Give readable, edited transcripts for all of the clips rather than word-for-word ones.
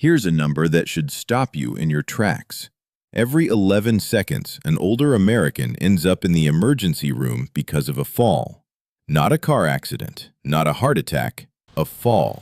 Here's a number that should stop you in your tracks. Every 11 seconds, an older American ends up in the emergency room because of a fall. Not a car accident, not a heart attack, a fall.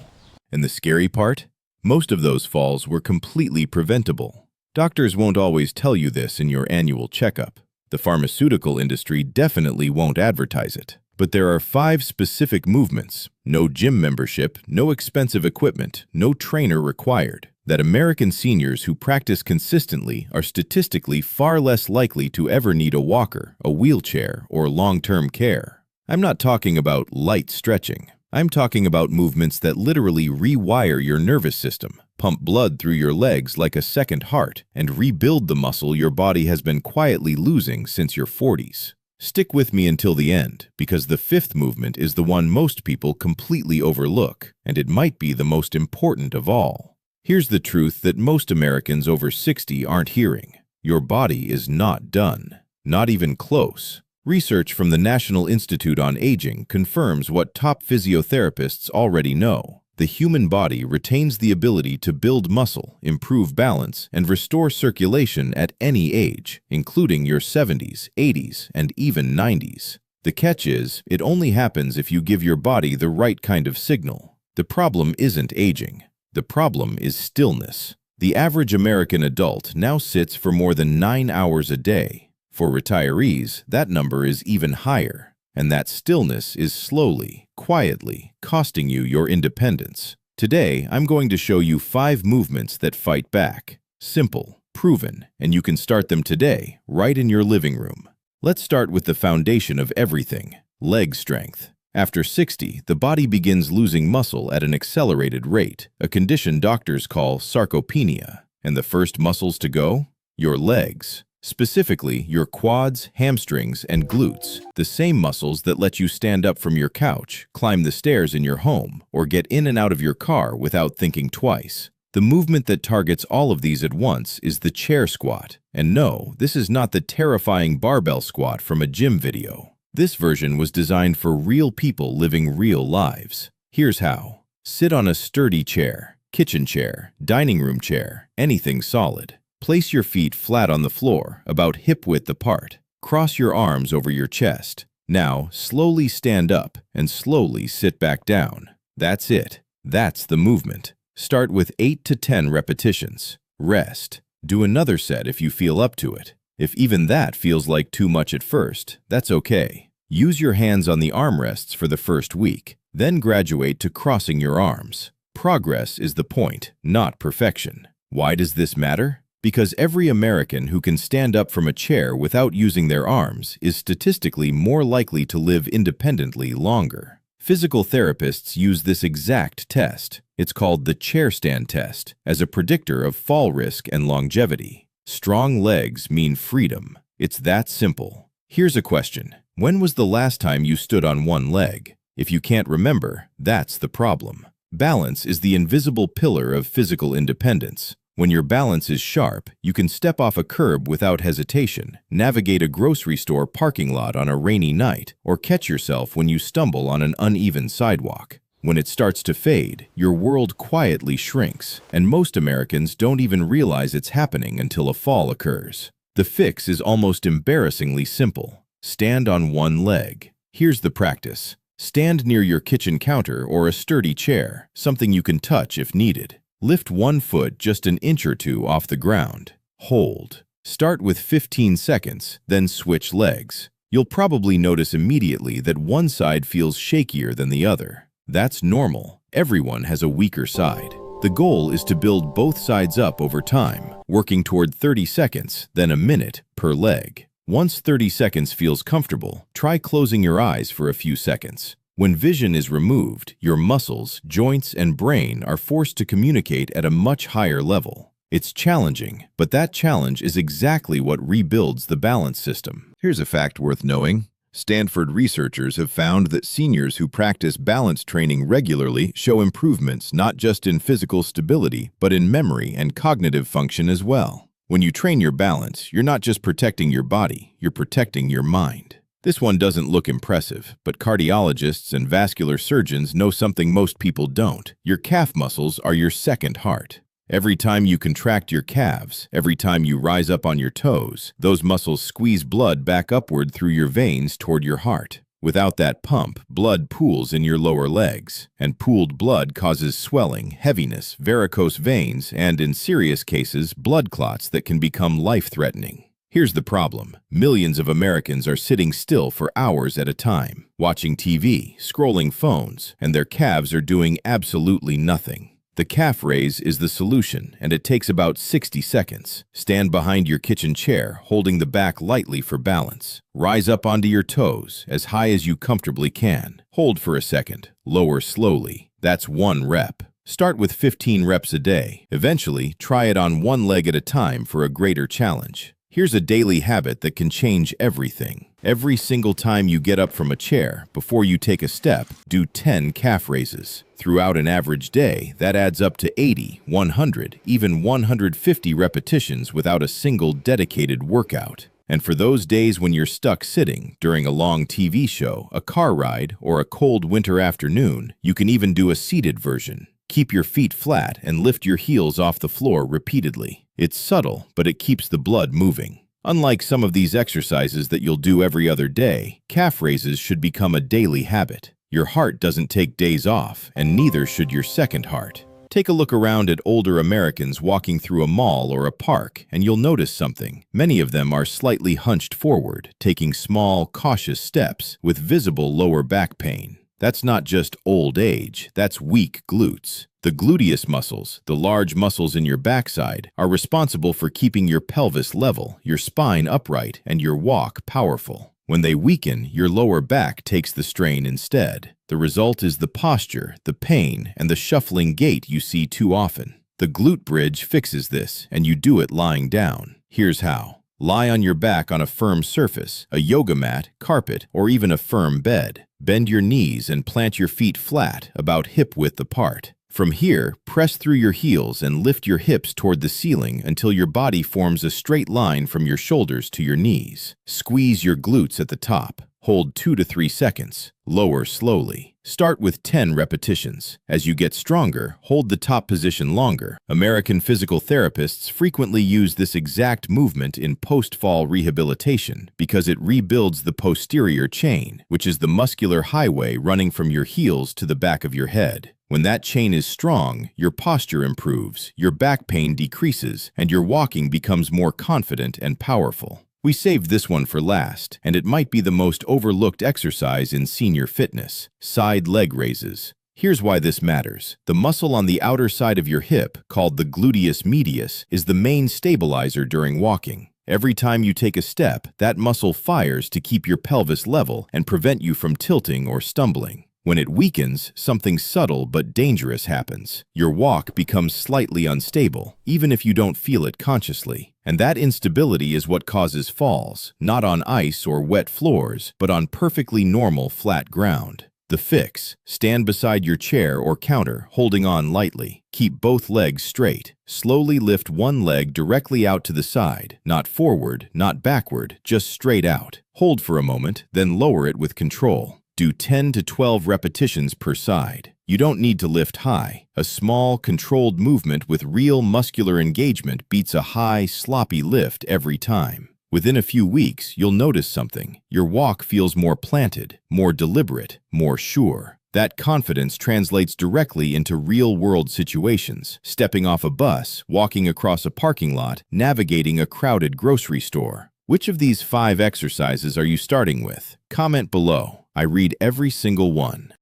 And the scary part? Most of those falls were completely preventable. Doctors won't always tell you this in your annual checkup. The pharmaceutical industry definitely won't advertise it. But there are 5 specific movements, no gym membership, no expensive equipment, no trainer required, that American seniors who practice consistently are statistically far less likely to ever need a walker, a wheelchair, or long-term care. I'm not talking about light stretching. I'm talking about movements that literally rewire your nervous system, pump blood through your legs like a second heart, and rebuild the muscle your body has been quietly losing since your 40s. Stick with me until the end, because the 5th movement is the one most people completely overlook, and it might be the most important of all. Here's the truth that most Americans over 60 aren't hearing. Your body is not done. Not even close. Research from the National Institute on Aging confirms what top physiotherapists already know. The human body retains the ability to build muscle, improve balance, and restore circulation at any age, including your 70s, 80s, and even 90s. The catch is, it only happens if you give your body the right kind of signal. The problem isn't aging. The problem is stillness. The average American adult now sits for more than 9 hours a day. For retirees, that number is even higher. And that stillness is slowly, quietly, costing you your independence. Today, I'm going to show you 5 movements that fight back. Simple, proven, and you can start them today, right in your living room. Let's start with the foundation of everything, leg strength. After 60, the body begins losing muscle at an accelerated rate, a condition doctors call sarcopenia. And the first muscles to go? Your legs. Specifically, your quads, hamstrings, and glutes, the same muscles that let you stand up from your couch, climb the stairs in your home, or get in and out of your car without thinking twice. The movement that targets all of these at once is the chair squat. And no, this is not the terrifying barbell squat from a gym video. This version was designed for real people living real lives. Here's how. Sit on a sturdy chair, kitchen chair, dining room chair, anything solid. Place your feet flat on the floor, about hip-width apart. Cross your arms over your chest. Now, slowly stand up and slowly sit back down. That's it. That's the movement. Start with 8 to 10 repetitions. Rest. Do another set if you feel up to it. If even that feels like too much at first, that's okay. Use your hands on the armrests for the first week, then graduate to crossing your arms. Progress is the point, not perfection. Why does this matter? Because every American who can stand up from a chair without using their arms is statistically more likely to live independently longer. Physical therapists use this exact test. It's called the chair stand test, as a predictor of fall risk and longevity. Strong legs mean freedom. It's that simple. Here's a question. When was the last time you stood on one leg? If you can't remember, that's the problem. Balance is the invisible pillar of physical independence. When your balance is sharp, you can step off a curb without hesitation, navigate a grocery store parking lot on a rainy night, or catch yourself when you stumble on an uneven sidewalk. When it starts to fade, your world quietly shrinks, and most Americans don't even realize it's happening until a fall occurs. The fix is almost embarrassingly simple. Stand on one leg. Here's the practice. Stand near your kitchen counter or a sturdy chair, something you can touch if needed. Lift one foot just an inch or two off the ground. Hold. Start with 15 seconds, then switch legs. You'll probably notice immediately that one side feels shakier than the other. That's normal. Everyone has a weaker side. The goal is to build both sides up over time, working toward 30 seconds, then a minute per leg. Once 30 seconds feels comfortable, try closing your eyes for a few seconds. When vision is removed, your muscles, joints, and brain are forced to communicate at a much higher level. It's challenging, but that challenge is exactly what rebuilds the balance system. Here's a fact worth knowing. Stanford researchers have found that seniors who practice balance training regularly show improvements not just in physical stability, but in memory and cognitive function as well. When you train your balance, you're not just protecting your body, you're protecting your mind. This one doesn't look impressive, but cardiologists and vascular surgeons know something most people don't. Your calf muscles are your second heart. Every time you contract your calves, every time you rise up on your toes, those muscles squeeze blood back upward through your veins toward your heart. Without that pump, blood pools in your lower legs, and pooled blood causes swelling, heaviness, varicose veins, and in serious cases, blood clots that can become life-threatening. Here's the problem. Millions of Americans are sitting still for hours at a time, watching TV, scrolling phones, and their calves are doing absolutely nothing. The calf raise is the solution, and it takes about 60 seconds. Stand behind your kitchen chair, holding the back lightly for balance. Rise up onto your toes, as high as you comfortably can. Hold for a second. Lower slowly. That's 1 rep. Start with 15 reps a day. Eventually, try it on 1 leg at a time for a greater challenge. Here's a daily habit that can change everything. Every single time you get up from a chair, before you take a step, do 10 calf raises. Throughout an average day, that adds up to 80, 100, even 150 repetitions without a single dedicated workout. And for those days when you're stuck sitting, during a long TV show, a car ride, or a cold winter afternoon, you can even do a seated version. Keep your feet flat and lift your heels off the floor repeatedly. It's subtle, but it keeps the blood moving. Unlike some of these exercises that you'll do every other day, calf raises should become a daily habit. Your heart doesn't take days off, and neither should your second heart. Take a look around at older Americans walking through a mall or a park, and you'll notice something. Many of them are slightly hunched forward, taking small, cautious steps with visible lower back pain. That's not just old age, that's weak glutes. The gluteus muscles, the large muscles in your backside, are responsible for keeping your pelvis level, your spine upright, and your walk powerful. When they weaken, your lower back takes the strain instead. The result is the posture, the pain, and the shuffling gait you see too often. The glute bridge fixes this, and you do it lying down. Here's how. Lie on your back on a firm surface, a yoga mat, carpet, or even a firm bed. Bend your knees and plant your feet flat, about hip-width apart. From here, press through your heels and lift your hips toward the ceiling until your body forms a straight line from your shoulders to your knees. Squeeze your glutes at the top. Hold 2 to 3 seconds. Lower slowly. Start with 10 repetitions. As you get stronger, hold the top position longer. American physical therapists frequently use this exact movement in post-fall rehabilitation because it rebuilds the posterior chain, which is the muscular highway running from your heels to the back of your head. When that chain is strong, your posture improves, your back pain decreases, and your walking becomes more confident and powerful. We saved this one for last, and it might be the most overlooked exercise in senior fitness: side leg raises. Here's why this matters. The muscle on the outer side of your hip, called the gluteus medius, is the main stabilizer during walking. Every time you take a step, that muscle fires to keep your pelvis level and prevent you from tilting or stumbling. When it weakens, something subtle but dangerous happens. Your walk becomes slightly unstable, even if you don't feel it consciously. And that instability is what causes falls, not on ice or wet floors, but on perfectly normal flat ground. The fix: stand beside your chair or counter, holding on lightly. Keep both legs straight. Slowly lift one leg directly out to the side, not forward, not backward, just straight out. Hold for a moment, then lower it with control. Do 10 to 12 repetitions per side. You don't need to lift high. A small, controlled movement with real muscular engagement beats a high, sloppy lift every time. Within a few weeks, you'll notice something. Your walk feels more planted, more deliberate, more sure. That confidence translates directly into real-world situations: stepping off a bus, walking across a parking lot, navigating a crowded grocery store. Which of these 5 exercises are you starting with? Comment below. I read every single one.